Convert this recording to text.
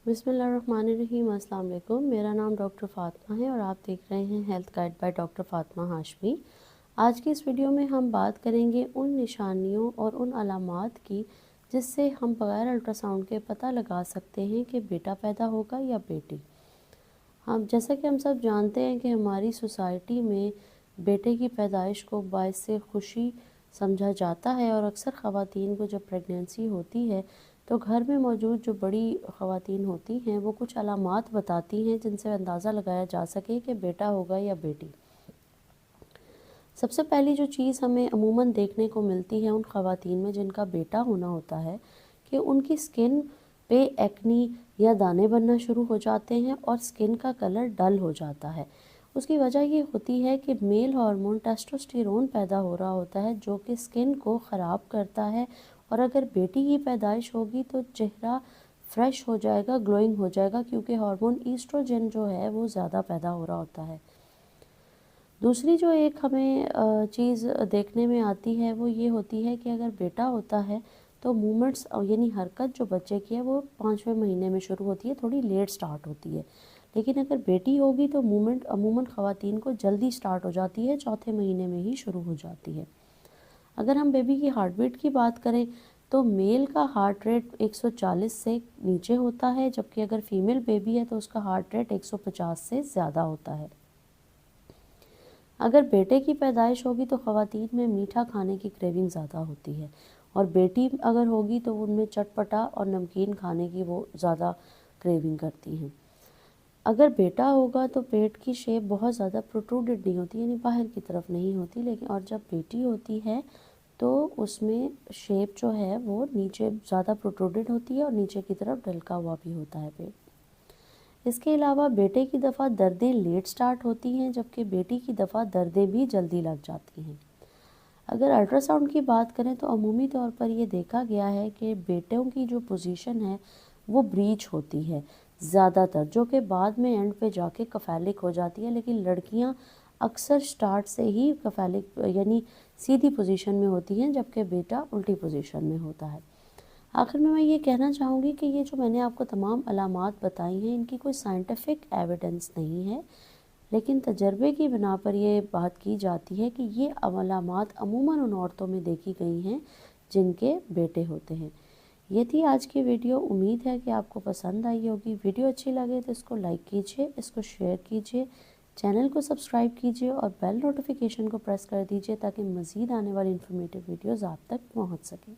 बिस्मिल्लाहिर्रहमानिर्रहीम। अस्सलाम वालेकुम। मेरा नाम डॉक्टर फ़ातिमा है और आप देख रहे हैं health guide by doctor Fatima Hashmi. आज की इस वीडियो में हम बात करेंगे उन निशानियों और उन अलामात की जिससे हम बग़ैर अल्ट्रासाउंड के पता लगा सकते हैं कि बेटा पैदा होगा या बेटी। जैसा कि हम सब जानते हैं कि हमारी सोसाइटी में बेटे की पैदाइश को बाइस खुशी समझा जाता है और अक्सर ख़वातीन को जब प्रेगनेंसी होती है तो घर में मौजूद जो बड़ी ख़वातीन होती हैं वो कुछ अलामात बताती हैं जिनसे अंदाज़ा लगाया जा सके कि बेटा होगा या बेटी। सबसे पहली जो चीज़ हमें अमूमन देखने को मिलती है उन ख़वातीन में जिनका बेटा होना होता है कि उनकी स्किन पे एक्नी या दाने बनना शुरू हो जाते हैं और स्किन का कलर डल हो जाता है। उसकी वजह ये होती है कि मेल हार्मोन टेस्टोस्टेरोन पैदा हो रहा होता है जो कि स्किन को ख़राब करता है, और अगर बेटी की पैदाइश होगी तो चेहरा फ्रेश हो जाएगा, ग्लोइंग हो जाएगा, क्योंकि हार्मोन ईस्ट्रोजन जो है वो ज़्यादा पैदा हो रहा होता है। दूसरी जो एक हमें चीज़ देखने में आती है वो ये होती है कि अगर बेटा होता है तो मूवमेंट्स यानी हरकत जो बच्चे की है वो 5वें महीने में शुरू होती है, थोड़ी लेट स्टार्ट होती है। लेकिन अगर बेटी होगी तो मूवमेंट अमूमन ख़वातीन को जल्दी स्टार्ट हो जाती है, चौथे महीने में ही शुरू हो जाती है। अगर हम बेबी की हार्ट बीट की बात करें तो मेल का हार्ट रेट 140 से नीचे होता है, जबकि अगर फीमेल बेबी है तो उसका हार्ट रेट 150 से ज़्यादा होता है। अगर बेटे की पैदाइश होगी तो ख़वातीन में मीठा खाने की क्रेविंग ज़्यादा होती है, और बेटी अगर होगी तो उनमें चटपटा और नमकीन खाने की वो ज़्यादा क्रेविंग करती हैं। अगर बेटा होगा तो पेट की शेप बहुत ज़्यादा प्रोट्रूडेड नहीं होती, यानी बाहर की तरफ नहीं होती, लेकिन और जब बेटी होती है तो उसमें शेप जो है वो नीचे ज़्यादा प्रोट्रूडेड होती है और नीचे की तरफ ढलका हुआ भी होता है पेट। इसके अलावा बेटे की दफ़ा दर्दें लेट स्टार्ट होती हैं, जबकि बेटी की दफ़ा दर्दें भी जल्दी लग जाती हैं। अगर अल्ट्रासाउंड की बात करें तो अमूमी तौर पर ये देखा गया है कि बेटों की जो पोजीशन है वो ब्रीच होती है ज़्यादातर, जो कि बाद में एंड पे जाके कफैलिक हो जाती है, लेकिन लड़कियां अक्सर स्टार्ट से ही कफैलिक यानी सीधी पोजीशन में होती हैं, जबकि बेटा उल्टी पोजीशन में होता है। आखिर में मैं ये कहना चाहूँगी कि ये जो मैंने आपको तमाम अलामात बताई हैं इनकी कोई साइंटिफिक एविडेंस नहीं है, लेकिन तजर्बे की बिना पर ये बात की जाती है कि ये अलामात अमूमन उन औरतों में देखी गई हैं जिनके बेटे होते हैं। ये थी आज की वीडियो। उम्मीद है कि आपको पसंद आई होगी। वीडियो अच्छी लगे तो इसको लाइक कीजिए, इसको शेयर कीजिए, चैनल को सब्सक्राइब कीजिए और बेल नोटिफिकेशन को प्रेस कर दीजिए ताकि मज़ीद आने वाली इन्फॉर्मेटिव वीडियोज़ आप तक पहुँच सकें।